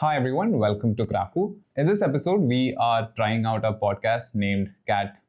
Hi everyone, welcome to Cracku. In this episode, we are trying out a podcast named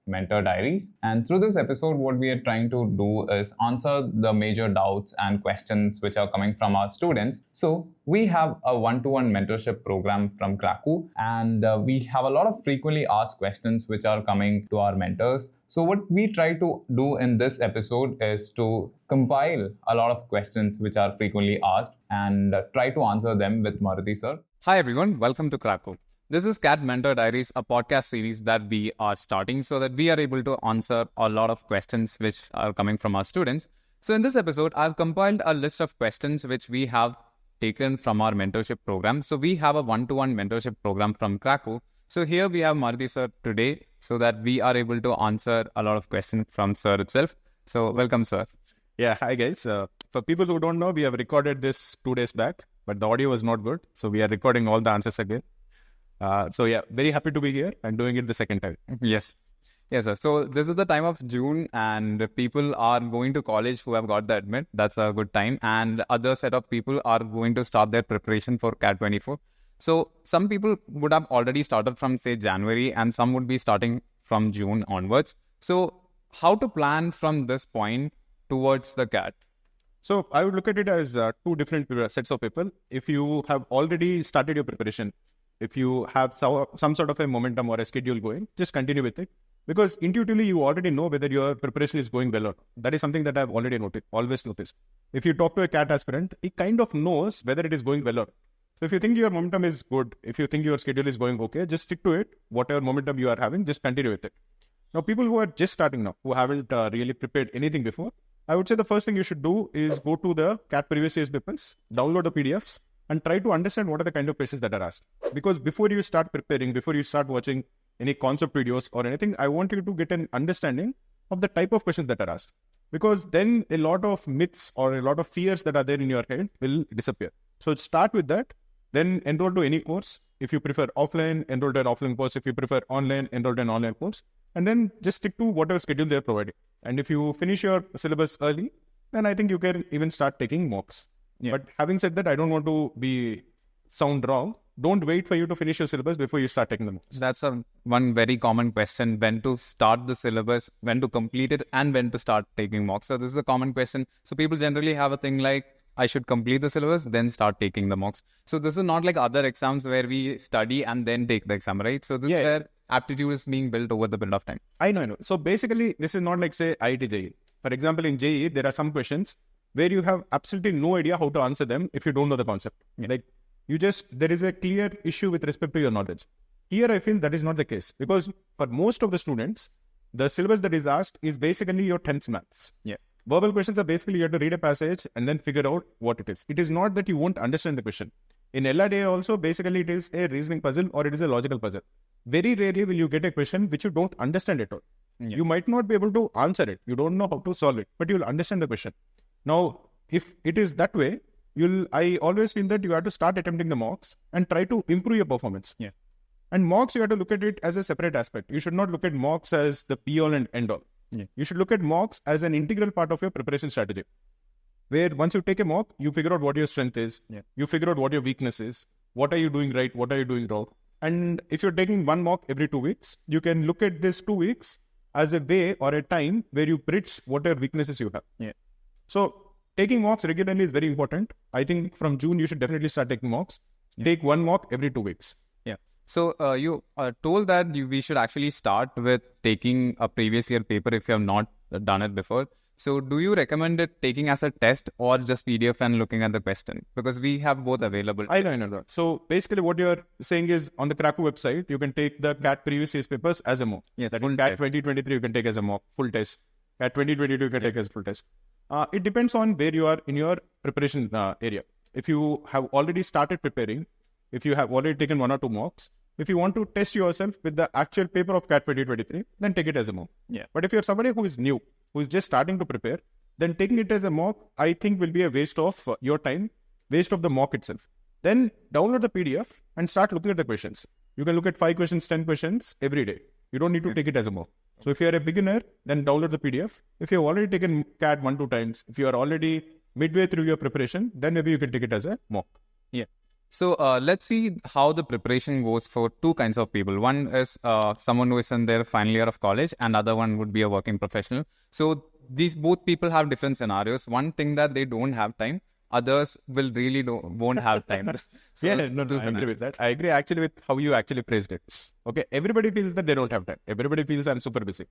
Mentor Diaries. And through this episode, what we are trying to do is answer the major doubts and questions which are coming from our students. So we have a one-to-one mentorship program from Cracku, and we have a lot of frequently asked questions which are coming to our mentors. So what we try to do in this episode is to compile a lot of questions which are frequently asked and try to answer them with Maruti Sir. Hi everyone, welcome to Cracku. This is Mentor Diaries, a podcast series that we are starting so that we are able to answer a lot of questions which are coming from our students. So in this episode, I've compiled a list of questions which we have taken from our mentorship program. So we have a one-to-one mentorship program from Cracku. So here we have Maruti Sir today so that we are able to answer a lot of questions from Sir itself. So welcome, Sir. Yeah, hi guys. For people who don't know, we have recorded this 2 days back, but the audio was not good. So we are recording all the answers again. So yeah, very happy to be here and doing it the second time. Yes, sir. So this is the time of June and people are going to college who have got the admit. That's a good time. And other set of people are going to start their preparation for CAT 24. So some people would have already started from say January and some would be starting from June onwards. So how to plan from this point towards the CAT? So I would look at it as two different sets of people. If you have already started your preparation, if you have some sort of a momentum or a schedule going, just continue with it. Because intuitively, you already know whether your preparation is going well or not. That is something that I've already always noticed. If you talk to a CAT aspirant, he kind of knows whether it is going well or not. So if you think your momentum is good, if you think your schedule is going okay, just stick to it. Whatever momentum you are having, just continue with it. Now, people who are just starting now, who haven't really prepared anything before, I would say the first thing you should do is go to the CAT previous year's papers, download the PDFs, and try to understand what are the kind of questions that are asked. Because before you start preparing, before you start watching any concept videos or anything, I want you to get an understanding of the type of questions that are asked. Because then a lot of myths or a lot of fears that are there in your head will disappear. So start with that, then enroll to any course. If you prefer offline, enroll to an offline course. If you prefer online, enroll to an online course. And then just stick to whatever schedule they're providing. And if you finish your syllabus early, then I think you can even start taking mocks. Yeah. But having said that, I don't want to sound wrong. Don't wait for you to finish your syllabus before you start taking the mocks. That's one very common question: when to start the syllabus, when to complete it, and when to start taking mocks. So this is a common question. So people generally have a thing like, I should complete the syllabus, then start taking the mocks. So this is not like other exams where we study and then take the exam, right? So this is where aptitude is being built over the period of time. I know. So basically, this is not like, say, IIT JEE. For example, in JEE, there are some questions where you have absolutely no idea how to answer them if you don't know the concept. Yeah. Like, there is a clear issue with respect to your knowledge. Here, I feel that is not the case. Because for most of the students, the syllabus that is asked is basically your 10th maths. Yeah. Verbal questions are basically you have to read a passage and then figure out what it is. It is not that you won't understand the question. In LRDA also, basically it is a reasoning puzzle or it is a logical puzzle. Very rarely will you get a question which you don't understand at all. Yeah. You might not be able to answer it. You don't know how to solve it, but you'll understand the question. Now, if it is that way, I always feel that you have to start attempting the mocks and try to improve your performance. Yeah. And mocks, you have to look at it as a separate aspect. You should not look at mocks as the be all and end all. Yeah. You should look at mocks as an integral part of your preparation strategy. Where once you take a mock, you figure out what your strength is. Yeah. You figure out what your weakness is. What are you doing right? What are you doing wrong? And if you're taking one mock every 2 weeks, you can look at this 2 weeks as a way or a time where you bridge whatever weaknesses you have. Yeah. So taking mocks regularly is very important. I think from June, you should definitely start taking mocks. Yeah. Take one mock every 2 weeks. Yeah. So you told that we should actually start with taking a previous year paper if you have not done it before. So do you recommend it taking as a test or just PDF and looking at the question? Because we have both available. I know. So basically what you're saying is on the Cracku website, you can take the CAT previous year's papers as a mock. Yes, that is CAT 2023 you can take as a mock, full test. CAT 2022 you can take as full test. It depends on where you are in your preparation area. If you have already started preparing, if you have already taken 1 or 2 mocks, if you want to test yourself with the actual paper of CAT 2023, then take it as a mock. Yeah. But if you're somebody who is new, who is just starting to prepare, then taking it as a mock, I think will be a waste of your time, waste of the mock itself. Then download the PDF and start looking at the questions. You can look at 5 questions, 10 questions every day. You don't need to take it as a mock. So if you're a beginner, then download the PDF. If you've already taken CAT 1-2 times, if you are already midway through your preparation, then maybe you can take it as a mock. Yeah. So let's see how the preparation goes for two kinds of people. One is someone who is in their final year of college, and other one would be a working professional. So these both people have different scenarios. One thing that they don't have time, others will really won't have time. So I agree with that. I agree actually with how you actually phrased it. Okay, everybody feels that they don't have time. Everybody feels I'm super busy.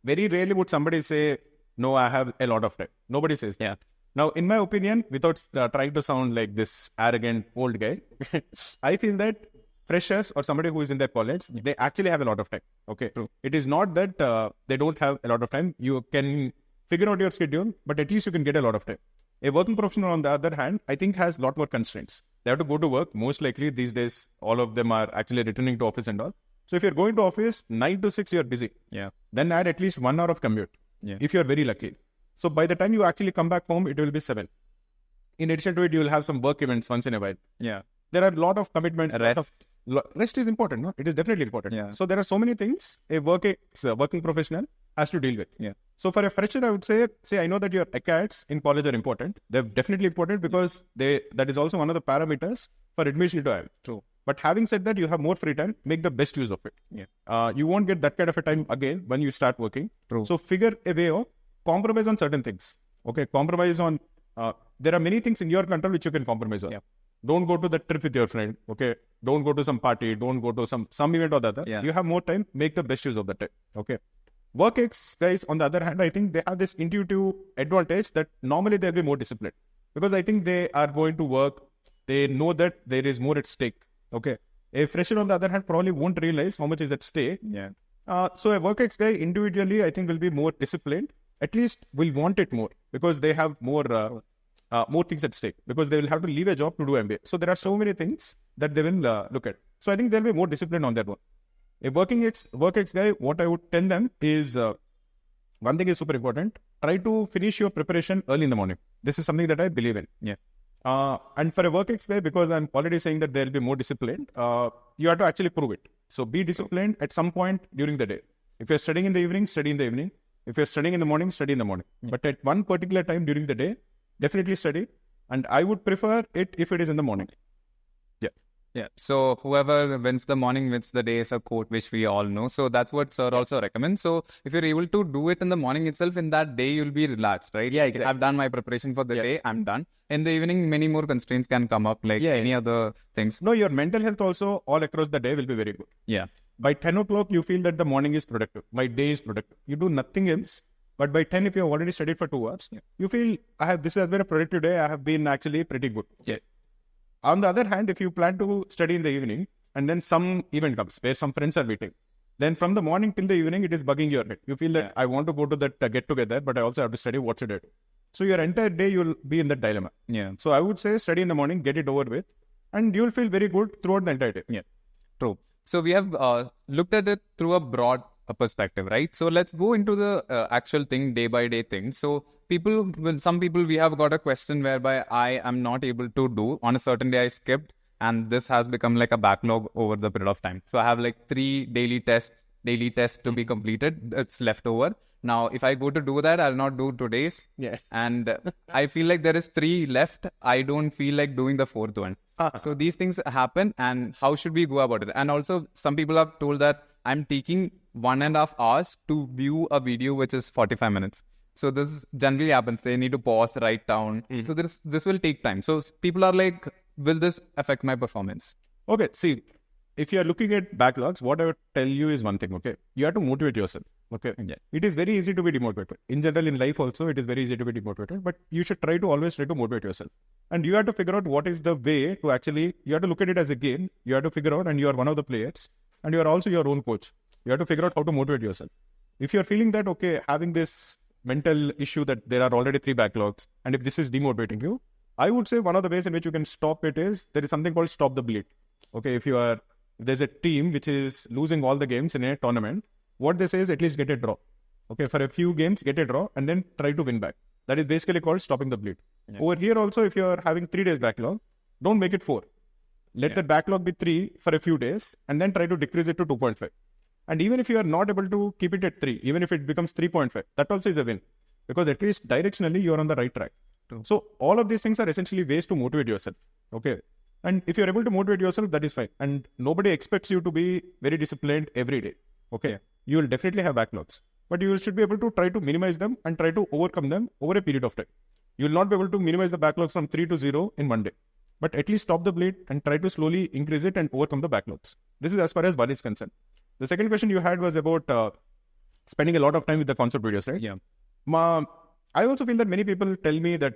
Very rarely would somebody say, no, I have a lot of time. Nobody says that. Yeah. Now, in my opinion, without trying to sound like this arrogant old guy, I feel that freshers or somebody who is in their college, they actually have a lot of time. Okay. True. It is not that they don't have a lot of time. You can figure out your schedule, but at least you can get a lot of time. A working professional, on the other hand, I think has a lot more constraints. They have to go to work. Most likely these days, all of them are actually returning to office and all. So if you're going to office 9 to 6, you're busy. Yeah. Then add at least 1 hour of commute. Yeah. If you're very lucky. So by the time you actually come back home, it will be 7. In addition to it, you will have some work events once in a while. Yeah. There are a lot of commitments. Rest is important. No? It is definitely important. Yeah. So there are so many things a working professional has to deal with. Yeah. So for a fresher, I would say, I know that your ACADs in college are important. They're definitely important because that is also one of the parameters for admission to IIM. True. But having said that, you have more free time. Make the best use of it. Yeah. You won't get that kind of a time again when you start working. True. So figure a way of compromise on certain things. Okay, compromise on. There are many things in your control which you can compromise on. Yeah. Don't go to the trip with your friend. Okay, don't go to some party. Don't go to some event or the other. Yeah. You have more time. Make the best use of the time. Okay. Work ex guys, on the other hand, I think they have this intuitive advantage that normally they'll be more disciplined because I think they are going to work. They know that there is more at stake. Okay. A fresher, on the other hand, probably won't realize how much is at stake. Yeah. So a work ex guy individually, I think, will be more disciplined. At least will want it more because they have more things at stake because they will have to leave a job to do MBA. So there are so many things that they will look at. So I think they'll be more disciplined on that one. A work ex guy, what I would tell them is one thing is super important. Try to finish your preparation early in the morning. This is something that I believe in. Yeah. And for a work ex guy, because I'm already saying that they'll be more disciplined, you have to actually prove it. So be disciplined at some point during the day. If you're studying in the evening, study in the evening. If you're studying in the morning, study in the morning. But at one particular time during the day, definitely study. And I would prefer it if it is in the morning. Yeah. Yeah. So whoever wins the morning wins the day is a quote which we all know. So that's what Sir also recommends. So if you're able to do it in the morning itself, in that day, you'll be relaxed, right? Yeah, exactly. I've done my preparation for the day. I'm done. In the evening, many more constraints can come up, like any other things. No, your mental health also all across the day will be very good. Yeah. By 10 o'clock, you feel that the morning is productive. My day is productive. You do nothing else. But by 10, if you have already studied for 2 hours, you feel, this has been a productive day. I have been actually pretty good. Yeah. On the other hand, if you plan to study in the evening and then some event comes where some friends are meeting, then from the morning till the evening, it is bugging your head. You feel that I want to go to that get together, but I also have to study. What should I do? So your entire day, you'll be in that dilemma. Yeah. So I would say study in the morning, get it over with, and you'll feel very good throughout the entire day. Yeah. True. So we have looked at it through a broad perspective, right? So let's go into the actual thing, day by day thing. So some people, we have got a question whereby I am not able to do on a certain day I skipped, and this has become like a backlog over the period of time. So I have like 3 daily tests to be completed. It's left over. Now, if I go to do that, I'll not do today's. Yeah. And I feel like there is 3 left. I don't feel like doing the 4th one. So these things happen, and how should we go about it? And also, some people have told that I'm taking 1.5 hours to view a video which is 45 minutes. So this generally happens. They need to pause, write down. So this will take time. So people are like, will this affect my performance? Okay, see, if you are looking at backlogs, what I would tell you is one thing, okay? You have to motivate yourself, okay? Yeah. It is very easy to be demotivated. In general, in life also, it is very easy to be demotivated, but you should always try to motivate yourself. And you have to figure out what is the way to actually, you have to look at it as a game. You have to figure out, and you are one of the players, and you are also your own coach. You have to figure out how to motivate yourself. If you're feeling that, okay, having this mental issue that there are already 3 backlogs, and if this is demotivating you, I would say one of the ways in which you can stop it is, there is something called stop the bleed. Okay, if there's a team which is losing all the games in a tournament, what they say is at least get a draw. Okay, for a few games, get a draw and then try to win back. That is basically called stopping the bleed. Yeah. Over here also, if you're having 3 days backlog, don't make it 4. Let the backlog be 3 for a few days and then try to decrease it to 2.5. And even if you are not able to keep it at 3, even if it becomes 3.5, that also is a win. Because at least directionally, you're on the right track. True. So all of these things are essentially ways to motivate yourself. Okay. And if you're able to motivate yourself, that is fine. And nobody expects you to be very disciplined every day. Okay. Yeah. You will definitely have backlogs, but you should be able to try to minimize them and try to overcome them over a period of time. You will not be able to minimize the backlogs from 3 to 0 in one day, but at least stop the bleed and try to slowly increase it and overcome the backlogs. This is as far as one is concerned. The second question you had was about spending a lot of time with the concept videos, right? Yeah. I also feel that many people tell me that,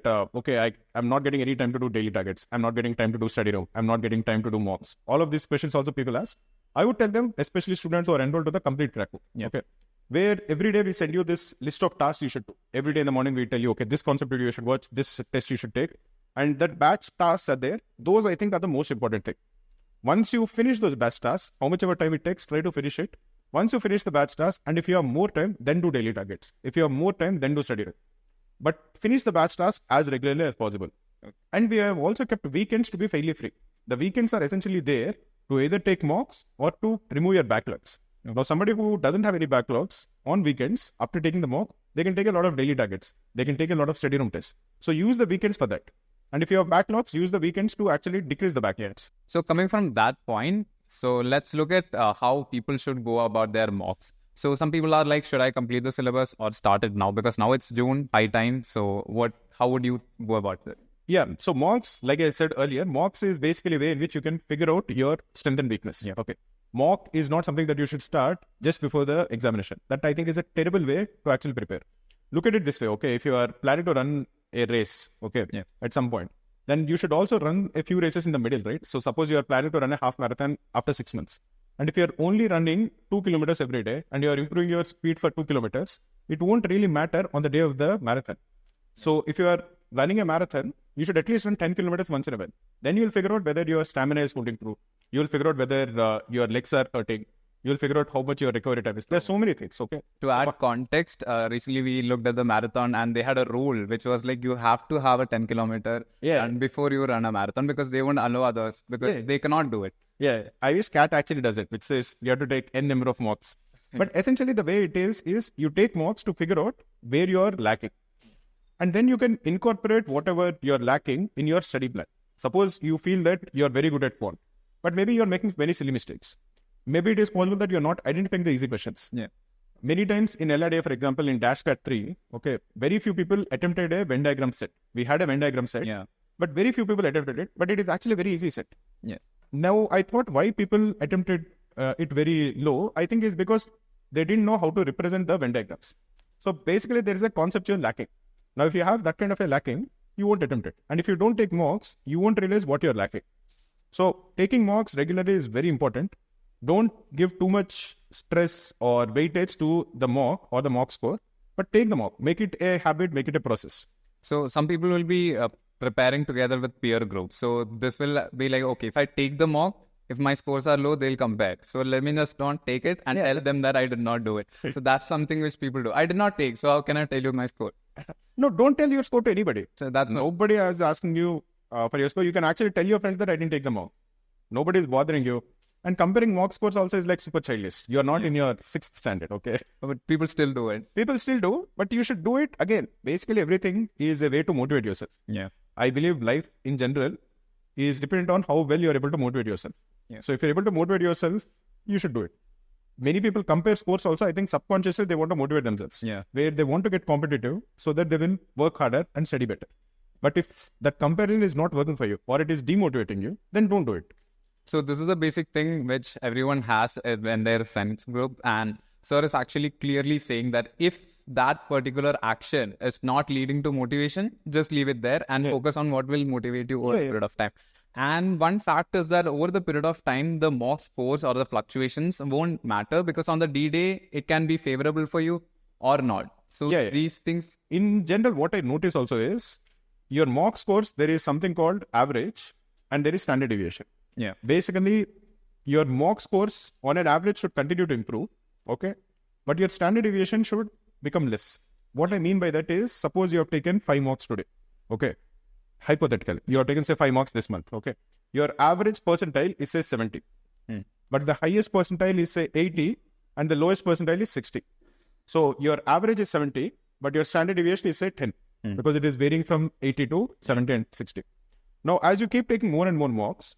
I'm not getting any time to do daily targets. I'm not getting time to do study room. I'm not getting time to do mocks. All of these questions also people ask. I would tell them, especially students who are enrolled to the complete Cracku. Yeah. Okay. Where every day we send you this list of tasks you should do. Every day in the morning we tell you, okay, this concept video you should watch, this test you should take. And that batch tasks are there. Those I think are the most important thing. Once you finish those batch tasks, how much ever time it takes, try to finish it. Once you finish the batch tasks, and if you have more time, then do daily targets. If you have more time, then do study room. But finish the batch task as regularly as possible. Okay. And we have also kept weekends to be fairly free. The weekends are essentially there to either take mocks or to remove your backlogs. Okay. Now, somebody who doesn't have any backlogs on weekends, after taking the mock, they can take a lot of daily targets. They can take a lot of study room tests. So use the weekends for that. And if you have backlogs, use the weekends to actually decrease the backlogs. So coming from that point, so let's look at how people should go about their mocks. So some people are like, should I complete the syllabus or start it now? Because now it's June, high time. So how would you go about it? Yeah. So mocks, like I said earlier, mocks is basically a way in which you can figure out your strength and weakness. Yeah. Okay. Mock is not something that you should start just before the examination. That I think is a terrible way to actually prepare. Look at it this way. Okay. If you are planning to run a race, okay, yeah, at some point, then you should also run a few races in the middle, right? So suppose you are planning to run a half marathon after 6 months. And if you're only running 2 kilometers every day and you're improving your speed for 2 kilometers, it won't really matter on the day of the marathon. So if you are running a marathon, you should at least run 10 kilometers once in a while. Then you'll figure out whether your stamina is holding through. You'll figure out whether your legs are hurting. You'll figure out how much your recovery time is. There's so many things, okay? To add context, recently we looked at the marathon and they had a rule which was like you have to have a 10 kilometer and before you run a marathon because they won't allow others because they cannot do it. Yeah, I wish CAT actually does it, which says you have to take n number of mocks. But essentially the way it is you take mocks to figure out where you're lacking. And then you can incorporate whatever you're lacking in your study plan. Suppose you feel that you're very good at quant, but maybe you're making very silly mistakes. Maybe it is possible that you're not identifying the easy questions. Yeah. Many times in LRDA, for example, in Dash Cat 3, okay, very few people attempted a Venn diagram set. We had a Venn diagram set, but very few people attempted it. But it is actually a very easy set. Yeah. Now, I thought why people attempted it very low, I think is because they didn't know how to represent the Venn diagrams. So basically, there is a conceptual lacking. Now, if you have that kind of a lacking, you won't attempt it. And if you don't take mocks, you won't realize what you're lacking. So taking mocks regularly is very important. Don't give too much stress or weightage to the mock or the mock score, but take the mock. Make it a habit, make it a process. So some people will be preparing together with peer groups. So this will be like, okay, if I take the mock, if my scores are low, they'll come back. So let me just not take it and tell them that I did not do it. So that's something which people do. I did not take, so how can I tell you my score? No, don't tell your score to anybody. So that's nobody is asking you for your score. You can actually tell your friends that I didn't take the mock. Nobody is bothering you. And comparing mock scores also is like super childish. You're not in your 6th standard, okay? But people still do it. People still do, but you should do it again. Basically, everything is a way to motivate yourself. Yeah. I believe life in general is dependent on how well you're able to motivate yourself. Yeah. So if you're able to motivate yourself, you should do it. Many people compare scores also. I think subconsciously they want to motivate themselves. Yeah. Where they want to get competitive so that they will work harder and study better. But if that comparison is not working for you or it is demotivating you, then don't do it. So this is a basic thing which everyone has in their friends group. And Sir is actually clearly saying that if that particular action is not leading to motivation, just leave it there and focus on what will motivate you over a period of time. And one fact is that over the period of time, the mock scores or the fluctuations won't matter because on the D-Day, it can be favorable for you or not. So these things... In general, what I notice also is your mock scores, there is something called average and there is standard deviation. Yeah. Basically, your mock scores on an average should continue to improve, okay? But your standard deviation should become less. What I mean by that is, suppose you have taken 5 mocks today, okay? Hypothetically, you have taken say 5 mocks this month, okay? Your average percentile is say 70, but the highest percentile is say 80 and the lowest percentile is 60. So your average is 70, but your standard deviation is say 10 because it is varying from 80 to 70 and 60. Now, as you keep taking more and more mocks,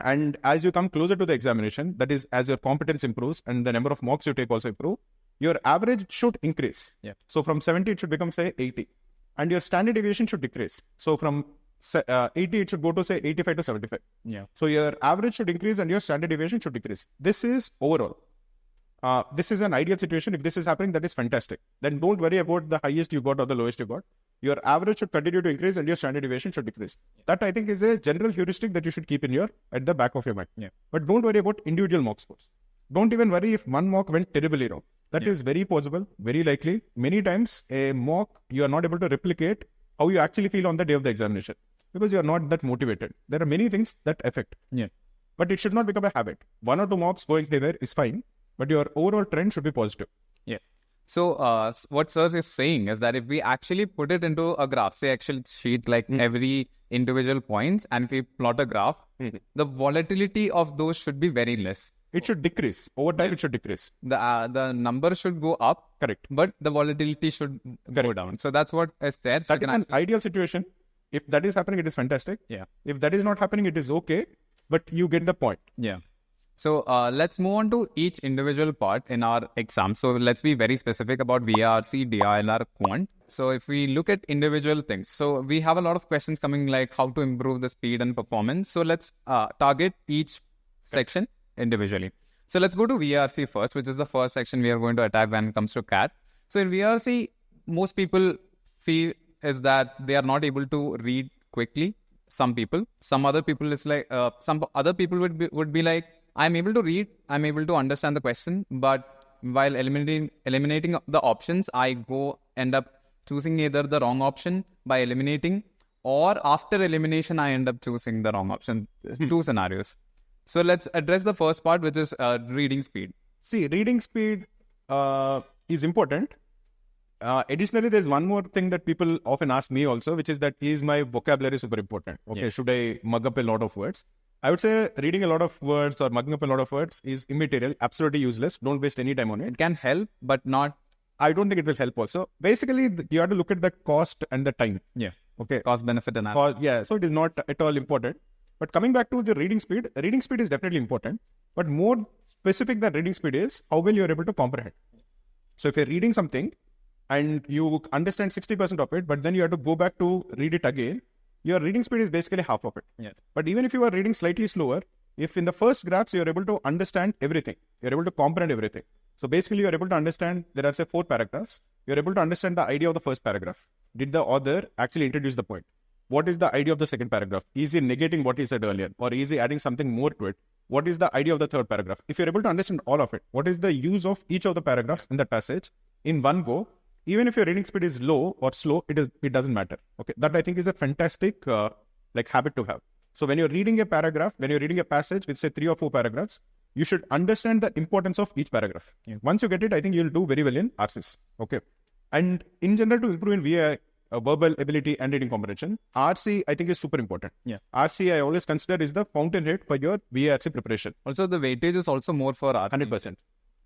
and as you come closer to the examination, that is, as your competence improves and the number of mocks you take also improve, your average should increase. Yeah. So from 70, it should become, say, 80. And your standard deviation should decrease. So from 80, it should go to, say, 85 to 75. Yeah. So your average should increase and your standard deviation should decrease. This is overall. This is an ideal situation. If this is happening, that is fantastic. Then don't worry about the highest you got or the lowest you got. Your average should continue to increase and your standard deviation should decrease. Yeah. That, I think, is a general heuristic that you should keep at the back of your mind. Yeah. But don't worry about individual mock scores. Don't even worry if one mock went terribly wrong. That is very possible, very likely. Many times, a mock, you are not able to replicate how you actually feel on the day of the examination because you are not that motivated. There are many things that affect. Yeah. But it should not become a habit. 1 or 2 mocks going haywire is fine, but your overall trend should be positive. Yeah. So what Sir is saying is that if we actually put it into a graph, say Excel sheet, like every individual points, and if we plot a graph, the volatility of those should be very less. It should decrease. Over time, it should decrease. The number should go up. Correct. But the volatility should go down. So that's what is there. That is an ideal situation. If that is happening, it is fantastic. Yeah. If that is not happening, it is okay. But you get the point. Yeah. So let's move on to each individual part in our exam. So let's be very specific about VARC, DILR, Quant. So if we look at individual things, so we have a lot of questions coming like how to improve the speed and performance. So let's target each section individually. So let's go to VARC first, which is the first section we are going to attack when it comes to CAT. So in VARC, most people feel is that they are not able to read quickly. Some other people is like, some other people would be like, I'm able to read, I'm able to understand the question, but while eliminating the options, I end up choosing either the wrong option by eliminating, or after elimination, I end up choosing the wrong option. 2 scenarios. So let's address the first part, which is reading speed. See, reading speed is important. Additionally, there's one more thing that people often ask me also, which is that is my vocabulary super important? Okay, yeah. Should I mug up a lot of words? I would say reading a lot of words or mugging up a lot of words is immaterial, absolutely useless. Don't waste any time on it. It can help, but not... I don't think it will help also. Basically, you have to look at the cost and the time. Yeah. Okay. Cost-benefit analysis. Yeah, so it is not at all important. But coming back to the reading speed is definitely important. But more specific than reading speed is how well you are able to comprehend. So if you're reading something and you understand 60% of it, but then you have to go back to read it again, your reading speed is basically half of it. Yeah. But even if you are reading slightly slower, if in the first graphs you are able to understand everything, you're able to comprehend everything. So basically you are able to understand, there are say 4 paragraphs, you're able to understand the idea of the first paragraph. Did the author actually introduce the point? What is the idea of the second paragraph? Is he negating what he said earlier? Or is he adding something more to it? What is the idea of the third paragraph? If you're able to understand all of it, what is the use of each of the paragraphs in that passage in one go? Even if your reading speed is low or slow, it doesn't matter. Okay, that I think is a fantastic habit to have. So when you're reading a paragraph, when you're reading a passage with say 3 or 4 paragraphs, you should understand the importance of each paragraph. Yeah. Once you get it, I think you'll do very well in RCs. Okay, and in general, to improve in VA verbal ability and reading comprehension, RC I think is super important. Yeah, RC I always consider is the fountainhead for your VARC preparation. Also, the weightage is also more for RC. 100%.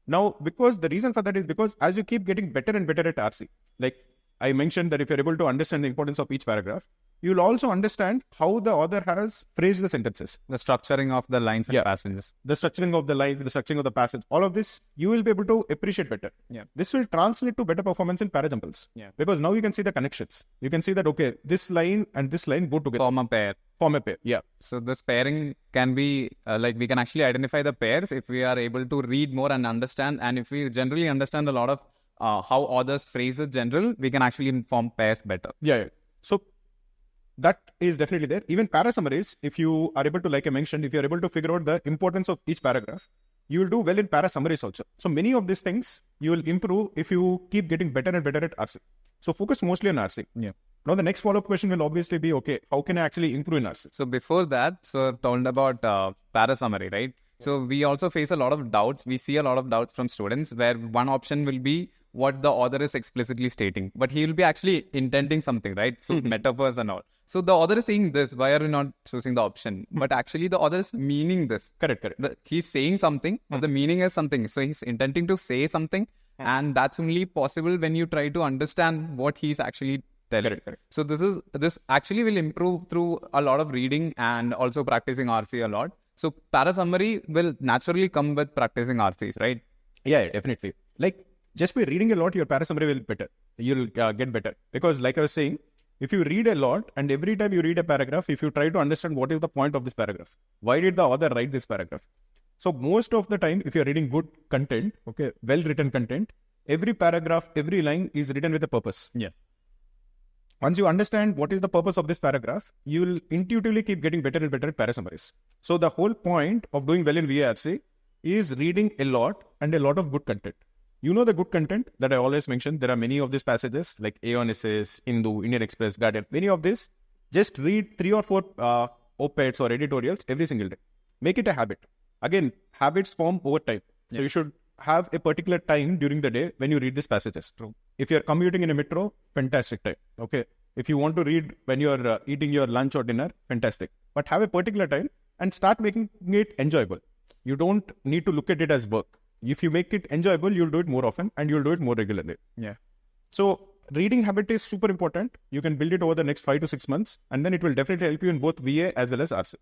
Now, because the reason for that is because as you keep getting better and better at RC, like I mentioned that if you're able to understand the importance of each paragraph, you'll also understand how the author has phrased the sentences. The structuring of the lines and passages. The structuring of the lines, the structuring of the passage, all of this, you will be able to appreciate better. Yeah. This will translate to better performance in parajumples. Yeah. Because now you can see the connections. You can see that, okay, this line and this line go together. Form a pair. Yeah. So this pairing can be, we can actually identify the pairs if we are able to read more and understand. And if we generally understand a lot of how authors phrase it general, we can actually form pairs better. Yeah. So that is definitely there. Even para summaries, if you are able to, like I mentioned, if you are able to figure out the importance of each paragraph, you will do well in para summaries also. So many of these things you will improve if you keep getting better and better at RC. So focus mostly on RC. Yeah. Now the next follow-up question will obviously be, okay, how can I actually improve in RC? So before that, Sir told about para summary, right? So we also face a lot of doubts. We see a lot of doubts from students where one option will be what the author is explicitly stating, but he will be actually intending something, right? So metaphors and all. So the author is saying this, why are you not choosing the option? But actually the author is meaning this. Correct. He's saying something, but the meaning is something. So he's intending to say something, and that's only possible when you try to understand what he's actually tell you. Correct. So this actually will improve through a lot of reading and also practicing RC a lot. So para summary will naturally come with practicing RCs, right? Yeah, definitely. Like just by reading a lot, your para summary will be better. You'll get better. Because like I was saying, if you read a lot and every time you read a paragraph, if you try to understand what is the point of this paragraph, why did the author write this paragraph? So most of the time, if you're reading good content, okay, well-written content, every paragraph, every line is written with a purpose. Yeah. Once you understand what is the purpose of this paragraph, you will intuitively keep getting better and better at para summaries. So the whole point of doing well in VARC is reading a lot and a lot of good content. You know the good content that I always mention. There are many of these passages like Aeon Essays, Hindu, Indian Express, Guardian. Many of these, just read 3 or 4 op-eds or editorials every single day. Make it a habit. Again, habits form over time. So you should have a particular time during the day when you read these passages. True. If you're commuting in a metro, fantastic time. Okay. If you want to read when you're eating your lunch or dinner, fantastic. But have a particular time and start making it enjoyable. You don't need to look at it as work. If you make it enjoyable, you'll do it more often and you'll do it more regularly. Yeah. So reading habit is super important. You can build it over the next 5 to 6 months, and then it will definitely help you in both VA as well as RC.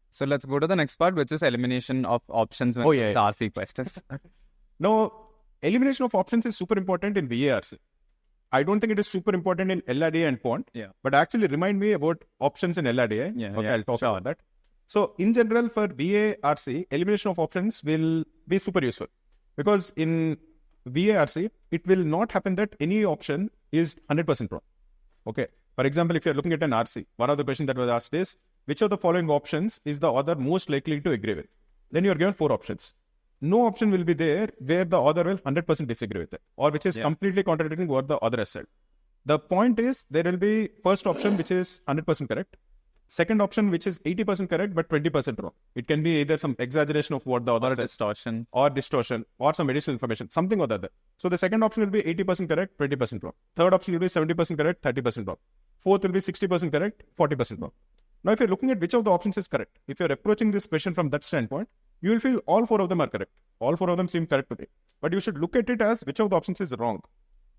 So let's go to the next part, which is elimination of options when it comes to RC questions. Now, elimination of options is super important in VARC. I don't think it is super important in LRDA and quant. Yeah. But actually remind me about options in LRDA. Yeah. Okay, I'll talk Sure. about that. So in general for VARC, elimination of options will be super useful. Because in VARC, it will not happen that any option is 100% wrong. Okay. For example, if you're looking at an RC, one of the questions that was asked is, which of the following options is the author most likely to agree with? Then you're given 4 options. No option will be there where the author will 100% disagree with it, or which is completely contradicting what the author has said. The point is, there will be first option which is 100% correct, second option which is 80% correct but 20% wrong. It can be either some exaggeration of what the author said, distortion, or some additional information, something or the other. So the second option will be 80% correct, 20% wrong. Third option will be 70% correct, 30% wrong. Fourth will be 60% correct, 40% wrong. Now, if you're looking at which of the options is correct, if you're approaching this question from that standpoint, you will feel all 4 of them are correct. All 4 of them seem correct to me. But you should look at it as which of the options is wrong.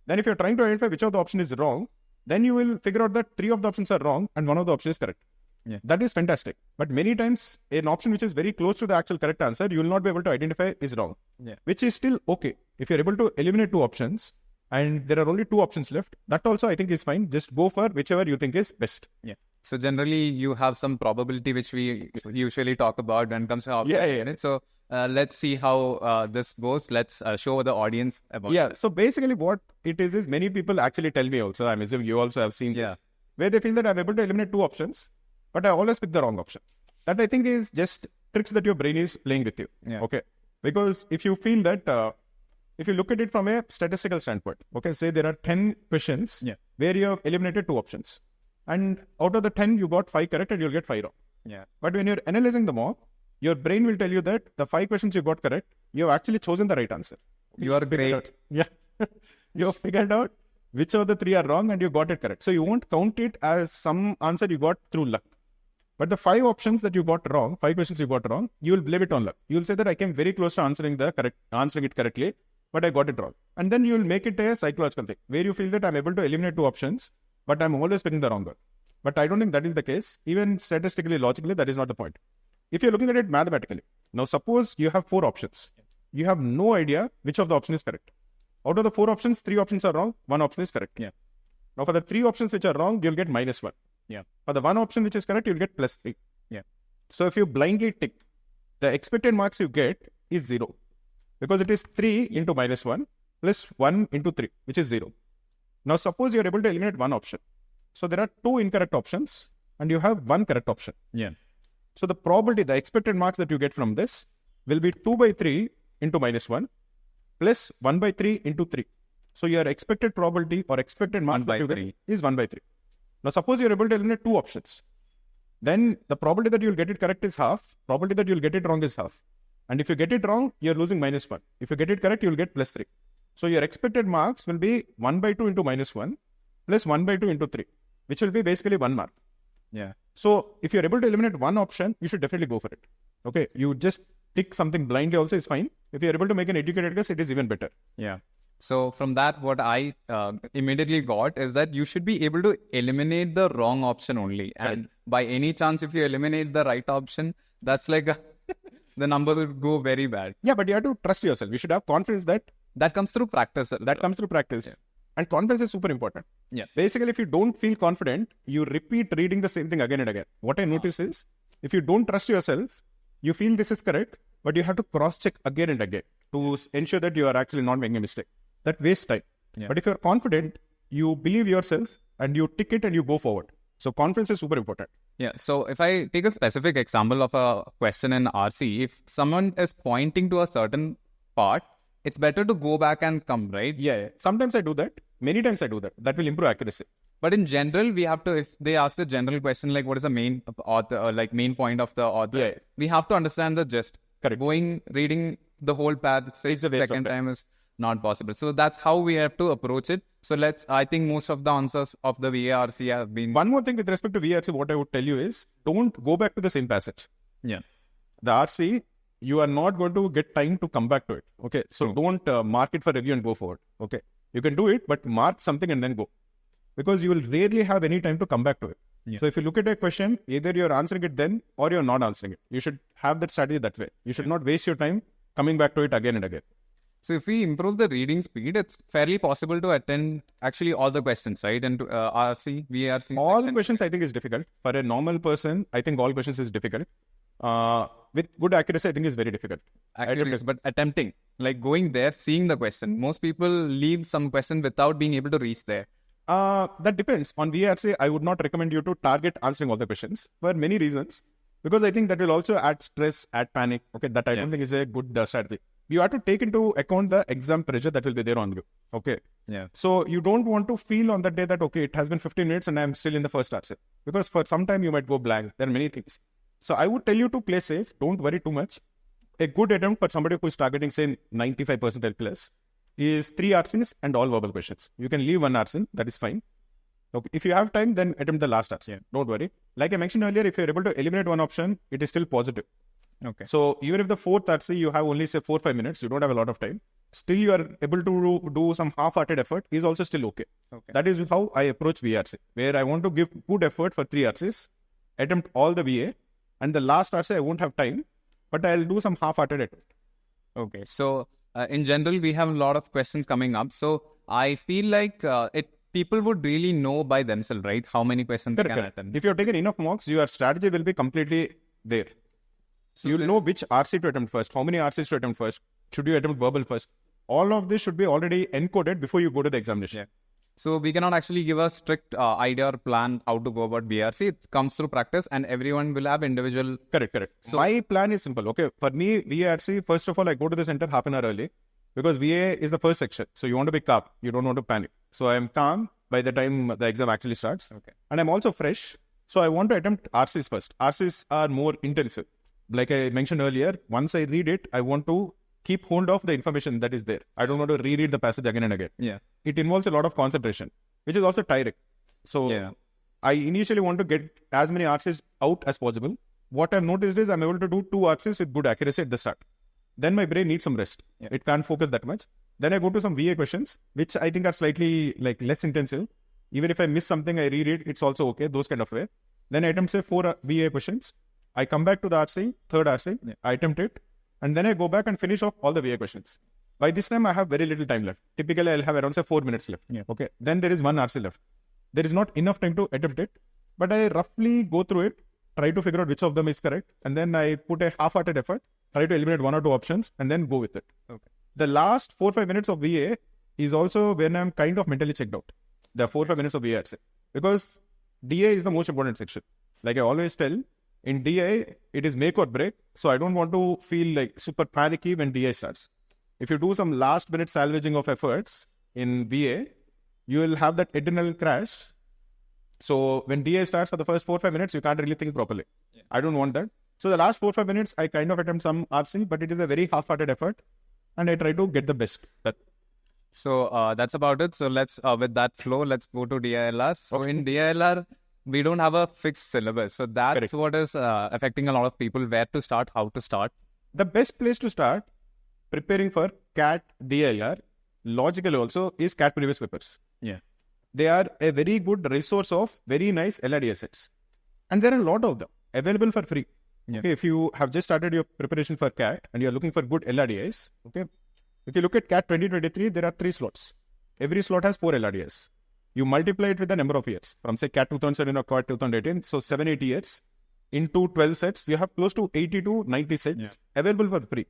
Then if you're trying to identify which of the option is wrong, then you will figure out that 3 of the options are wrong and 1 of the options is correct. Yeah. That is fantastic. But many times, an option which is very close to the actual correct answer, you will not be able to identify is wrong. Yeah. Which is still okay. If you're able to eliminate 2 options and there are only 2 options left, that also I think is fine. Just go for whichever you think is best. Yeah. So generally, you have some probability which we usually talk about when it comes to options. So let's see how this goes. Let's show the audience about this. So basically what it is many people actually tell me also, I'm assuming you also have seen this, where they feel that I'm able to eliminate 2 options, but I always pick the wrong option. That I think is just tricks that your brain is playing with you. Yeah. Okay. Because if you feel that, if you look at it from a statistical standpoint, okay, say there are 10 questions where you have eliminated 2 options. And out of the 10, you got 5 correct and you'll get 5 wrong. Yeah. But when you're analyzing them all, your brain will tell you that the 5 questions you got correct, you have actually chosen the right answer. You are great. Yeah. You have figured out which of the 3 are wrong and you got it correct. So you won't count it as some answer you got through luck. But the 5 options that you got wrong, 5 questions you got wrong, you will blame it on luck. You will say that I came very close to answering it correctly, but I got it wrong. And then you will make it a psychological thing where you feel that I'm able to eliminate 2 options, but I'm always picking the wrong one. But I don't think that is the case. Even statistically, logically, that is not the point. If you're looking at it mathematically, now suppose you have 4 options. You have no idea which of the option is correct. Out of the 4 options, 3 options are wrong, 1 option is correct. Yeah. Now for the 3 options which are wrong, you'll get -1. Yeah. For the 1 option which is correct, you'll get +3. Yeah. So if you blindly tick, the expected marks you get is 0. Because it is 3 into -1 plus 1 into 3, which is 0. Now, suppose you're able to eliminate 1 option. So there are 2 incorrect options and you have 1 correct option. Yeah. So the probability, the expected marks that you get from this will be 2 by 3 into -1 plus 1 by 3 into 3. So your expected probability or expected marks that you get is 1 by 3. Now, suppose you're able to eliminate 2 options. Then the probability that you'll get it correct is half. Probability that you'll get it wrong is half. And if you get it wrong, you're losing -1. If you get it correct, you'll get +3. So your expected marks will be 1 by 2 into -1 plus 1 by 2 into 3, which will be basically 1 mark. Yeah. So if you're able to eliminate 1 option, you should definitely go for it. Okay. You just tick something blindly also is fine. If you're able to make an educated guess, it is even better. Yeah. So from that, what I immediately got is that you should be able to eliminate the wrong option only. And by any chance, if you eliminate the right option, that's like the numbers would go very bad. Yeah, but you have to trust yourself. You should have confidence that comes through practice. That comes through practice. Yeah. And confidence is super important. Yeah. Basically, if you don't feel confident, you repeat reading the same thing again and again. What I notice is, if you don't trust yourself, you feel this is correct, but you have to cross-check again and again to ensure that you are actually not making a mistake. That wastes time. Yeah. But if you're confident, you believe yourself and you tick it and you go forward. So confidence is super important. Yeah. So if I take a specific example of a question in RC, if someone is pointing to a certain part, it's better to go back and come, right? Yeah. Sometimes I do that. Many times I do that. That will improve accuracy. But in general, we have to, if they ask a general question like what is the main author, like main point of the author, we have to understand the gist. Correct. Reading the whole path, it's the second time is not possible. So that's how we have to approach it. So I think most of the answers of the VARC have been. One more thing with respect to VARC, what I would tell you is, don't go back to the same passage. Yeah. The RC, you are not going to get time to come back to it. Okay. So don't mark it for review and go forward. Okay. You can do it, but mark something and then go. Because you will rarely have any time to come back to it. Yeah. So if you look at a question, either you're answering it then or you're not answering it. You should have that strategy that way. You should not waste your time coming back to it again and again. So if we improve the reading speed, it's fairly possible to attend actually all the questions, right? And RC, VARC. All the questions I think is difficult. For a normal person, I think all questions is difficult. With good accuracy, I think is very difficult. But attempting, like going there, seeing the question. Most people leave some question without being able to reach there. That depends. On VARC, I would not recommend you to target answering all the questions for many reasons. Because I think that will also add stress, add panic. Okay, that I don't think is a good strategy. You have to take into account the exam pressure that will be there on you. Okay. Yeah. So you don't want to feel on that day that, okay, it has been 15 minutes and I'm still in the first RC. Because for some time you might go blank. There are many things. So I would tell you to play safe. Don't worry too much. A good attempt for somebody who is targeting, say, 95% plus is 3 RCs and all verbal questions. You can leave 1 RC. That is fine. Okay. If you have time, then attempt the last RC. Yeah. Don't worry. Like I mentioned earlier, if you're able to eliminate one option, it is still positive. Okay. So even if the 4th RC, you have only say 4-5 minutes, you don't have a lot of time, still you are able to do some half-hearted effort is also still okay. That is how I approach VARC, where I want to give good effort for 3 RCs, attempt all the VA, and the last RC I won't have time, but I'll do some half-hearted effort. Okay. So in general, we have a lot of questions coming up. So I feel like people would really know by themselves, right? How many questions they can attempt. If you've taken enough mocks, your strategy will be completely there. So you'll know which RC to attempt first, how many RCs to attempt first, should you attempt verbal first. All of this should be already encoded before you go to the examination. Yeah. So we cannot actually give a strict idea or plan how to go about VARC. It comes through practice and everyone will have individual... Correct. So my plan is simple. Okay, for me, VARC, first of all, I go to the center half an hour early because VA is the first section. So you want to be calm. You don't want to panic. So I am calm by the time the exam actually starts. Okay. And I'm also fresh. So I want to attempt RCs first. RCs are more intensive. Like I mentioned earlier, once I read it, I want to keep hold of the information that is there. I don't want to reread the passage again and again. Yeah. It involves a lot of concentration, which is also tiring. So I initially want to get as many RCs out as possible. What I've noticed is I'm able to do 2 RCs with good accuracy at the start. Then my brain needs some rest. Yeah. It can't focus that much. Then I go to some VA questions, which I think are slightly like less intensive. Even if I miss something, I reread, it's also okay, those kind of way. Then I attempt say 4 VA questions. I come back to the RC, 3rd RC, I attempt it, and then I go back and finish off all the VA questions. By this time, I have very little time left. Typically, I'll have around say 4 minutes left. Yeah. Okay. Then there is 1 RC left. There is not enough time to attempt it, but I roughly go through it, try to figure out which of them is correct, and then I put a half-hearted effort, try to eliminate 1 or 2 options, and then go with it. Okay. The last 4-5 minutes of VA is also when I'm kind of mentally checked out. The 4-5 minutes of VA, I'd say. Because DA is the most important section. Like I always tell, in DI, it is make or break. So I don't want to feel like super panicky when DI starts. If you do some last minute salvaging of efforts in VA, you will have that adrenaline crash. So when DI starts for the first 4-5 minutes, you can't really think properly. Yeah. I don't want that. So the last 4-5 minutes, I kind of attempt some RC, but it is a very half-hearted effort. And I try to get the best. So that's about it. So let's, with that flow, let's go to DILR. So in DILR, we don't have a fixed syllabus. So that's what is affecting a lot of people, where to start, how to start. The best place to start preparing for CAT DILR logically also, is CAT previous papers. Yeah. They are a very good resource of very nice LRD assets. And there are a lot of them available for free. Yeah. Okay, if you have just started your preparation for CAT and you're looking for good LRDs, okay, if you look at CAT 2023, there are 3 slots. Every slot has 4 LRDs. You multiply it with the number of years from say CAT 2007 or CAT 2018, so 7-8 years into 12 sets, you have close to 80 to 90 sets available for free.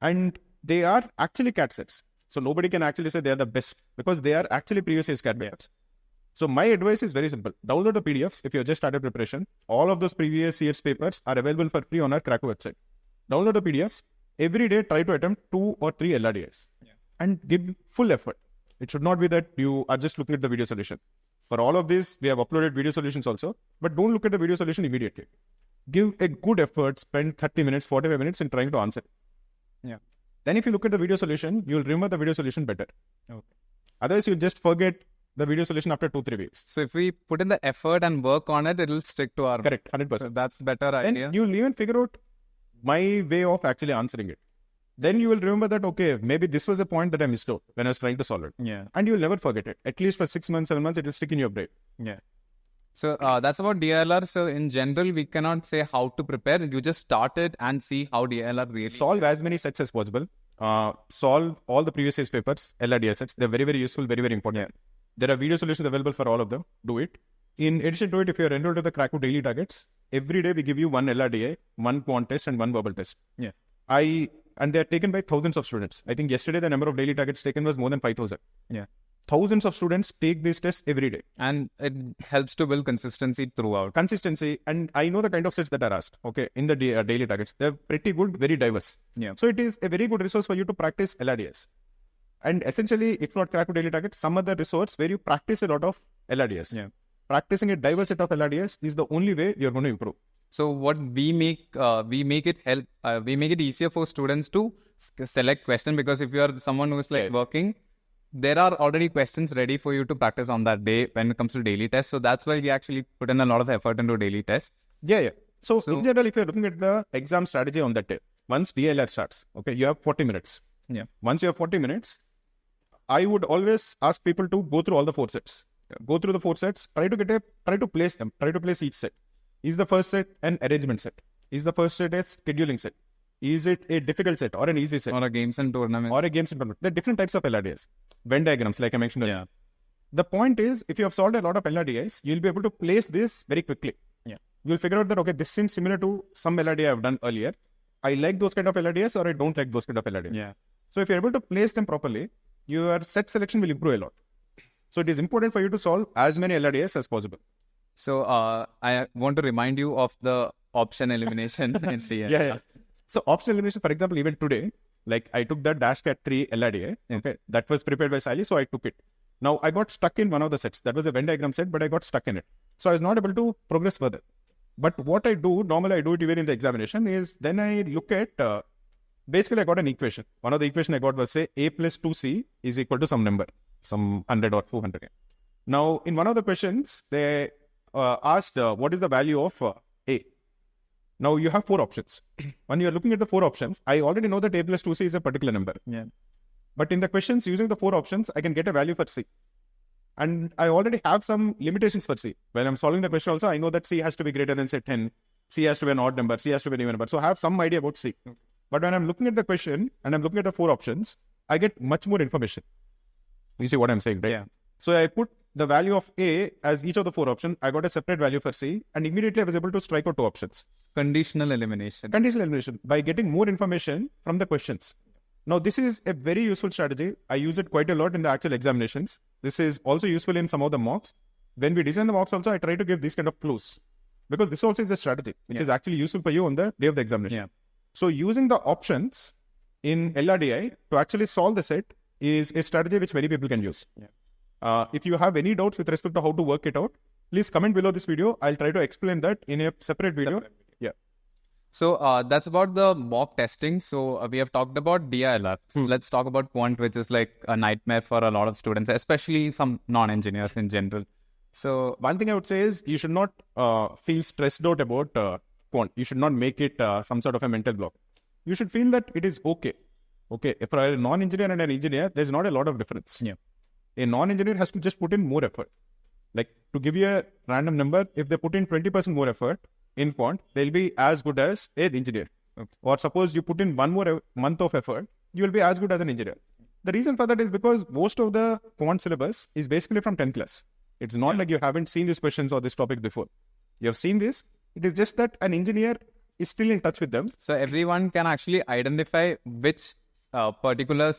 And they are actually CAT sets. So nobody can actually say they are the best because they are actually previous year's CAT papers. So my advice is very simple. Download the PDFs if you have just started preparation. All of those previous year's papers are available for free on our Cracku website. Download the PDFs. Every day, try to attempt 2 or 3 LRDs and give full effort. It should not be that you are just looking at the video solution. For all of this, we have uploaded video solutions also, but don't look at the video solution immediately. Give a good effort, spend 30 minutes, 45 minutes in trying to answer. Yeah. Then if you look at the video solution, you'll remember the video solution better. Okay. Otherwise, you'll just forget the video solution after 2-3 weeks. So if we put in the effort and work on it, it'll stick to our... Correct, 100%. So that's better idea. Then you'll even figure out my way of actually answering it. Then you will remember that, okay, maybe this was a point that I missed out when I was trying to solve it. Yeah. And you'll never forget it. At least for 6 months, 7 months, it will stick in your brain. Yeah. So that's about DILR. So in general, we cannot say how to prepare. You just start it and see how DILR really... Solve as many sets as possible. Solve all the previous year's papers, LRD sets. They're very, very useful, very, very important. Yeah. There are video solutions available for all of them. Do it. In addition to it, if you're enrolled to the Cracku daily targets, every day we give you 1 LRDA, 1 quant test and 1 verbal test. Yeah. And they're taken by thousands of students. I think yesterday the number of daily targets taken was more than 5,000. Yeah. Thousands of students take these tests every day. And it helps to build consistency throughout. Consistency. And I know the kind of sets that are asked, okay, in the daily targets. They're pretty good, very diverse. Yeah. So it is a very good resource for you to practice LRDs. And essentially, if not Cracku daily targets, some other resource where you practice a lot of LRDs. Yeah. Practicing a diverse set of LRDs is the only way you're going to improve. So what we make it easier for students to select question, because if you are someone who is working, there are already questions ready for you to practice on that day when it comes to daily tests. So that's why we actually put in a lot of effort into daily tests. Yeah. So in general, if you're looking at the exam strategy on that day, once DILR starts, okay, you have 40 minutes. Yeah. Once you have 40 minutes, I would always ask people to go through all the 4 sets. Go through the 4 sets, try to place them, try to place each set. Is the first set an arrangement set? Is the first set a scheduling set? Is it a difficult set or an easy set? Or a games and tournament. There are different types of LRDs. Venn diagrams, like I mentioned earlier. Yeah. The point is, if you have solved a lot of LRDs, you'll be able to place this very quickly. Yeah. You'll figure out that, okay, this seems similar to some LRD I've done earlier. I like those kind of LRDs or I don't like those kind of LRDs. Yeah. So if you're able to place them properly, your set selection will improve a lot. So it is important for you to solve as many LRDs as possible. So I want to remind you of the option elimination in CA. Yeah. So option elimination, for example, even today, like I took the DashCat 3 LRDA. Okay. That was prepared by Sally, so I took it. Now I got stuck in one of the sets. That was a Venn diagram set, but I got stuck in it. So I was not able to progress further. But what I do, normally I do it even in the examination, is then I look at, basically I got an equation. One of the equation I got was say A plus 2C is equal to some number, some 100 or 200. Now in one of the questions, they asked what is the value of A. Now you have 4 options. When you are looking at the 4 options, I already know that A plus 2C is a particular number. Yeah. But in the questions using the 4 options, I can get a value for C. And I already have some limitations for C. When I'm solving the question also, I know that C has to be greater than say 10. C has to be an odd number. C has to be an even number. So I have some idea about C. But when I'm looking at the question and I'm looking at the 4 options, I get much more information. You see what I'm saying, right? Yeah. So I put the value of A as each of the 4 options. I got a separate value for C, and immediately I was able to strike out 2 options. Conditional elimination. Conditional elimination by getting more information from the questions. Now, this is a very useful strategy. I use it quite a lot in the actual examinations. This is also useful in some of the mocks. When we design the mocks also, I try to give these kind of clues, because this also is a strategy which is actually useful for you on the day of the examination. Yeah. So using the options in LRDI to actually solve the set is a strategy which many people can use. Yeah. If you have any doubts with respect to how to work it out, please comment below this video. I'll try to explain that in a separate video. Yeah. So that's about the mock testing. So we have talked about DILR. So let's talk about quant, which is like a nightmare for a lot of students, especially some non-engineers in general. So one thing I would say is you should not feel stressed out about quant. You should not make it some sort of a mental block. You should feel that it is okay. Okay, if a non-engineer and an engineer, there's not a lot of difference. Yeah. A non-engineer has to just put in more effort. Like, to give you a random number, if they put in 20% more effort in quant, they'll be as good as an engineer. Okay. Or suppose you put in one more month of effort, you will be as good as an engineer. The reason for that is because most of the quant syllabus is basically from 10th class. It's not like you haven't seen these questions or this topic before. You have seen this. It is just that an engineer is still in touch with them. So everyone can actually identify which particular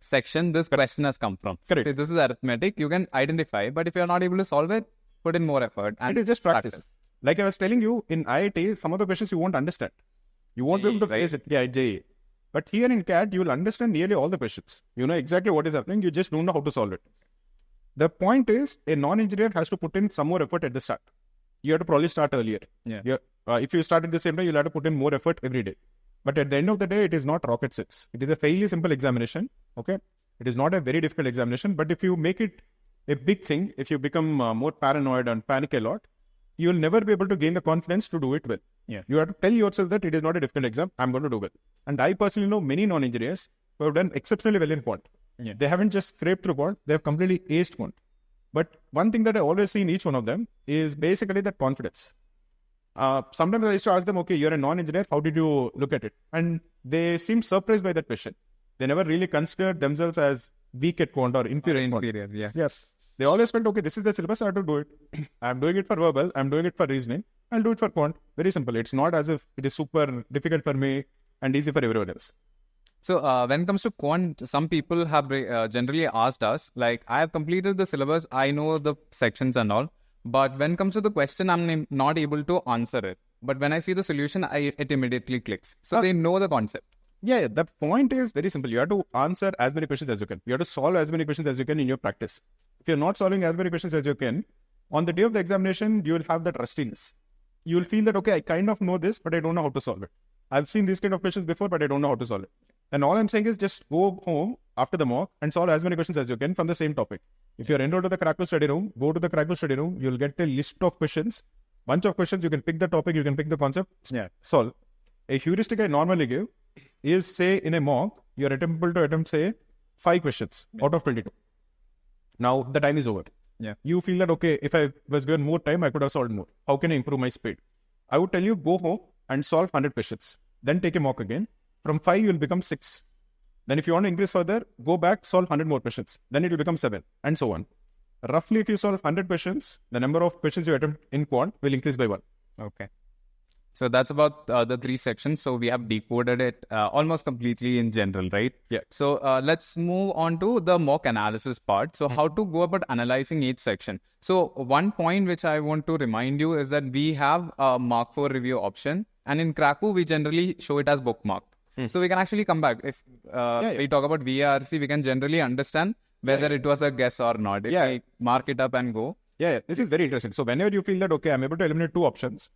section this question has come from. Correct. So this is arithmetic, you can identify, but if you're not able to solve it, put in more effort. And it is just practice. Like I was telling you, in IIT, some of the questions you won't understand. You won't be able to place it. Yeah, JE. But here in CAT, you will understand nearly all the questions. You know exactly what is happening. You just don't know how to solve it. The point is, a non-engineer has to put in some more effort at the start. You have to probably start earlier. Yeah. If you start at the same time, you'll have to put in more effort every day. But at the end of the day, it is not rocket science. It is a fairly simple examination. Okay. It is not a very difficult examination. But if you make it a big thing, if you become more paranoid and panic a lot, you will never be able to gain the confidence to do it well. Yeah. You have to tell yourself that it is not a difficult exam. I'm going to do well. And I personally know many non-engineers who have done exceptionally well in quant. Yeah. They haven't just scraped through quant. They have completely aced quant. But one thing that I always see in each one of them is basically that confidence. Sometimes I used to ask them, okay, you're a non-engineer. How did you look at it? And they seemed surprised by that question. They never really considered themselves as weak at quant or inferior at quant. Yeah. They always felt, okay, this is the syllabus, I have to do it. I'm doing it for verbal, I'm doing it for reasoning, I'll do it for quant. Very simple. It's not as if it is super difficult for me and easy for everyone else. So when it comes to quant, some people have generally asked us, like, I have completed the syllabus, I know the sections and all, but when it comes to the question, I'm not able to answer it. But when I see the solution, it immediately clicks. So they know the concept. Yeah, the point is very simple. You have to answer as many questions as you can. You have to solve as many questions as you can in your practice. If you're not solving as many questions as you can, on the day of the examination, you will have that rustiness. You will feel that, okay, I kind of know this, but I don't know how to solve it. I've seen these kind of questions before, but I don't know how to solve it. And all I'm saying is just go home after the mock and solve as many questions as you can from the same topic. If you're enrolled to the Cracku study room, go to the Cracku study room. You'll get a list of questions, bunch of questions. You can pick the topic, you can pick the concept, solve. A heuristic I normally give is, say, in a mock, you're able to attempt, say, 5 questions out of 22. Now, the time is over. Yeah. You feel that, okay, if I was given more time, I could have solved more. How can I improve my speed? I would tell you, go home and solve 100 questions. Then take a mock again. From 5, you'll become 6. Then if you want to increase further, go back, solve 100 more questions. Then it will become 7, and so on. Roughly, if you solve 100 questions, the number of questions you attempt in quant will increase by 1. Okay. So that's about the 3 sections. So we have decoded it almost completely in general, right? Yeah. So let's move on to the mock analysis part. So how to go about analyzing each section. So one point which I want to remind you is that we have a mark for review option. And in Cracku, we generally show it as bookmarked. So we can actually come back. If we talk about VARC, we can generally understand whether it was a guess or not. If I mark it up and go. Yeah, this is very interesting. So whenever you feel that, okay, I'm able to eliminate 2 options,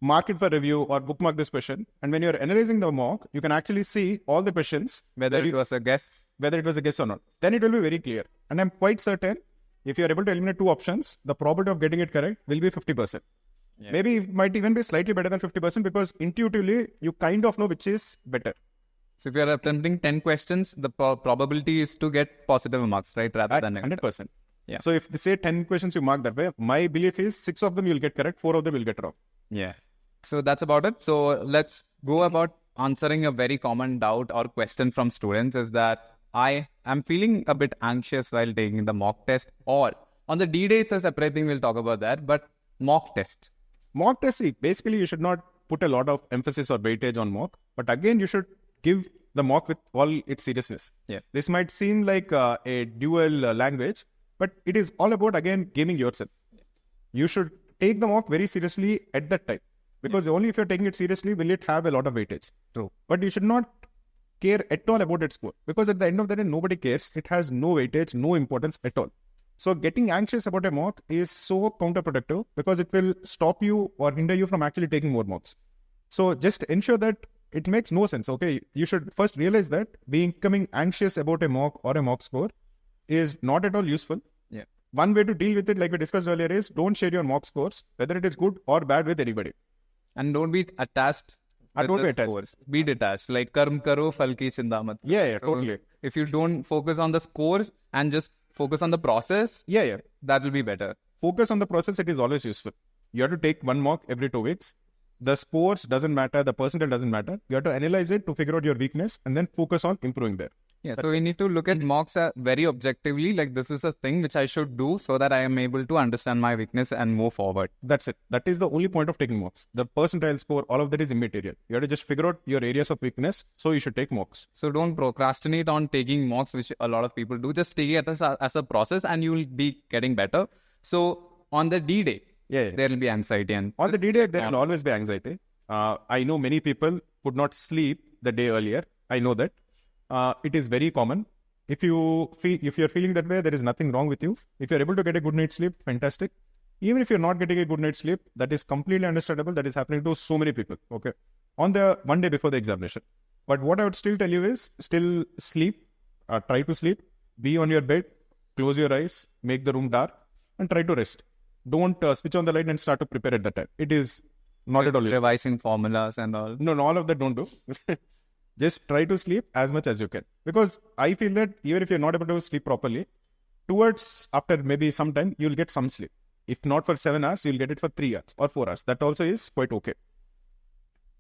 mark it for review or bookmark this question. And when you're analyzing the mock, you can actually see all the questions. Whether it was a guess. Whether it was a guess or not. Then it will be very clear. And I'm quite certain, if you're able to eliminate 2 options, the probability of getting it correct will be 50%. Yeah. Maybe it might even be slightly better than 50% because intuitively, you kind of know which is better. So if you're attempting 10 questions, the probability is to get positive marks, right? Rather than 100%. Yeah. So if they say 10 questions you mark that way, my belief is 6 of them you'll get correct, 4 of them you'll get wrong. Yeah. So that's about it. So let's go about answering a very common doubt or question from students is that I am feeling a bit anxious while taking the mock test, or on the D-Day it's a separate thing, we'll talk about that, but mock test. Mock test, basically you should not put a lot of emphasis or weightage on mock, but again, you should give the mock with all its seriousness. Yeah. This might seem like a dual language, but it is all about, again, gaming yourself. You should take the mock very seriously at that time, because only if you're taking it seriously will it have a lot of weightage. True. But you should not care at all about its score, because at the end of the day, nobody cares. It has no weightage, no importance at all. So getting anxious about a mock is so counterproductive because it will stop you or hinder you from actually taking more mocks. So just ensure that it makes no sense. Okay, you should first realize that becoming anxious about a mock or a mock score is not at all useful. Yeah. One way to deal with it, like we discussed earlier, is don't share your mock scores, whether it is good or bad, with anybody. And don't be attached Totally attached. scores. Be detached. Like karm karo, phal ki chinta mat. Yeah, totally. If you don't focus on the scores and just focus on the process, that will be better. Focus on the process, it is always useful. You have to take one mock every 2 weeks. The scores doesn't matter, the percentile doesn't matter. You have to analyze it to figure out your weakness and then focus on improving there. Yeah, so we need to look at mocks very objectively, like this is a thing which I should do so that I am able to understand my weakness and move forward. That's it. That is the only point of taking mocks. The percentile score, all of that is immaterial. You have to just figure out your areas of weakness, so you should take mocks. So don't procrastinate on taking mocks, which a lot of people do. Just take it as a process and you will be getting better. So on the D-Day, there will be anxiety. And on the D-Day, there will always be anxiety. I know many people could not sleep the day earlier. I know that. It is very common. If you're feeling that way, there is nothing wrong with you. If you're able to get a good night's sleep, fantastic. Even if you're not getting a good night's sleep, that is completely understandable. That is happening to so many people. Okay, on the one day before the examination. But what I would still tell you is still sleep. Try to sleep. Be on your bed. Close your eyes. Make the room dark and try to rest. Don't switch on the light and start to prepare at that time. It is not at all useful. Revising formulas and all. No, all of that don't do. Just try to sleep as much as you can. Because I feel that even if you're not able to sleep properly, towards after maybe some time, you'll get some sleep. If not for 7 hours, you'll get it for 3 hours or 4 hours. That also is quite okay.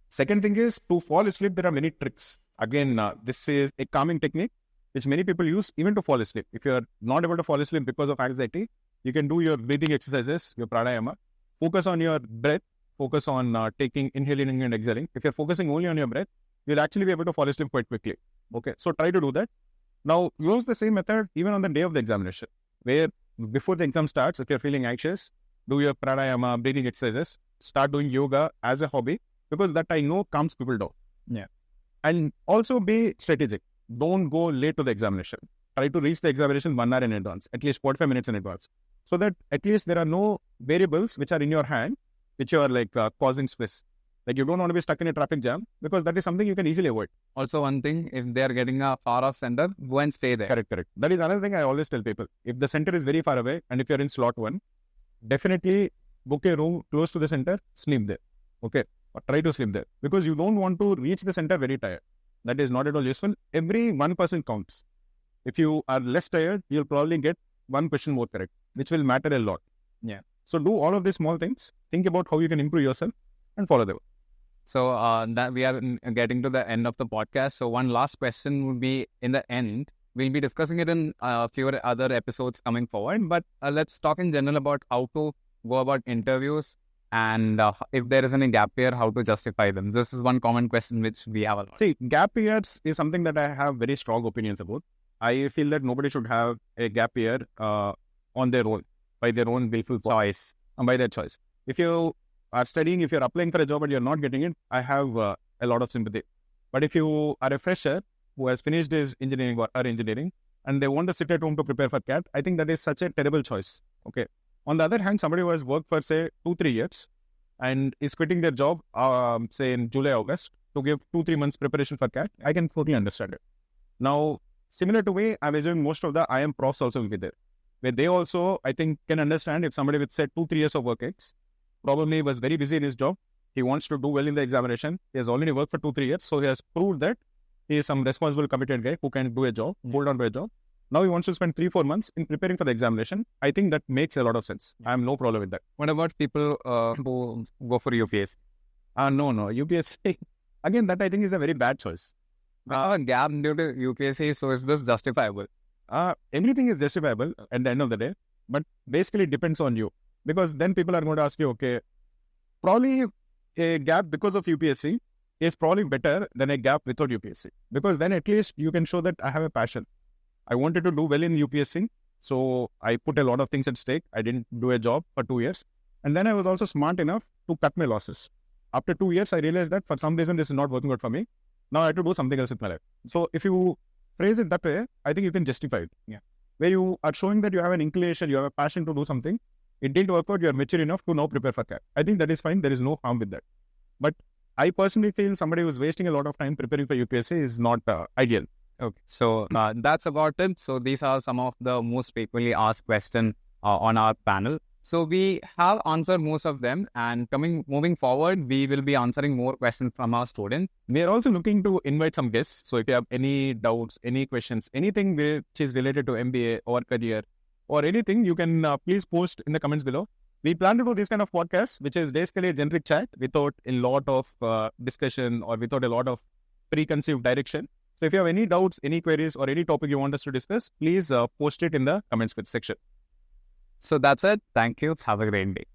Second thing is, to fall asleep, there are many tricks. Again, this is a calming technique, which many people use even to fall asleep. If you're not able to fall asleep because of anxiety, you can do your breathing exercises, your pranayama. Focus on your breath. Focus on taking, inhaling and exhaling. If you're focusing only on your breath, you'll actually be able to fall asleep quite quickly. Okay, so try to do that. Now, use the same method even on the day of the examination, where before the exam starts, if you're feeling anxious, do your pranayama, breathing exercises, start doing yoga as a hobby, because that I know calms people down. Yeah. And also be strategic. Don't go late to the examination. Try to reach the examination 1 hour in advance, at least 45 minutes in advance, so that at least there are no variables which are in your hand, which are like causing stress. Like you don't want to be stuck in a traffic jam, because that is something you can easily avoid. Also one thing, if they are getting a far off center, go and stay there. Correct. That is another thing I always tell people. If the center is very far away and if you're in slot 1, definitely book a room close to the center, sleep there. Okay, or try to sleep there, because you don't want to reach the center very tired. That is not at all useful. Every 1% counts. If you are less tired, you'll probably get 1 question more correct, which will matter a lot. Yeah. So do all of these small things. Think about how you can improve yourself and follow them. So that we are getting to the end of the podcast. So one last question would be in the end. We'll be discussing it in a few other episodes coming forward. But let's talk in general about how to go about interviews, and if there is any gap year, how to justify them. This is one common question which we have a lot. See, gap years is something that I have very strong opinions about. I feel that nobody should have a gap year on their own, by their own willful choice, and by their choice. If you are studying, if you're applying for a job and you're not getting it, I have a lot of sympathy. But if you are a fresher who has finished his engineering or her engineering and they want to sit at home to prepare for CAT, I think that is such a terrible choice. Okay. On the other hand, somebody who has worked for say 2-3 years and is quitting their job, say in July, August, to give 2-3 months preparation for CAT, I can totally understand it. Now, similar to way, I'm assuming most of the IM profs also will be there, where they also, I think, can understand if somebody with say 2-3 years of work ex, probably was very busy in his job, he wants to do well in the examination, he has already worked for 2-3 years, so he has proved that he is some responsible, committed guy who can do a job, hold on to a job. Now he wants to spend 3-4 months in preparing for the examination. I think that makes a lot of sense. I have no problem with that. What about people who go for UPSC? No, UPSC. Again, that I think is a very bad choice. A gap due to UPSC, so is this justifiable? Everything is justifiable at the end of the day, but basically it depends on you. Because then people are going to ask you, okay, probably a gap because of UPSC is probably better than a gap without UPSC. Because then at least you can show that I have a passion. I wanted to do well in UPSC, so I put a lot of things at stake. I didn't do a job for 2 years. And then I was also smart enough to cut my losses. After 2 years, I realized that for some reason this is not working out for me. Now I have to do something else with my life. So if you phrase it that way, I think you can justify it. Yeah. Where you are showing that you have an inclination, you have a passion to do something. It didn't work out, you are mature enough to now prepare for CAT. I think that is fine. There is no harm with that. But I personally feel somebody who is wasting a lot of time preparing for UPSC is not ideal. Okay, so that's about it. So these are some of the most frequently asked questions on our panel. So we have answered most of them, and moving forward, we will be answering more questions from our students. We are also looking to invite some guests. So if you have any doubts, any questions, anything which is related to MBA or career or anything, you can please post in the comments below. We plan to do this kind of podcast, which is basically a generic chat without a lot of discussion or without a lot of preconceived direction. So if you have any doubts, any queries, or any topic you want us to discuss, please post it in the comments section. So that's it. Thank you. Have a great day.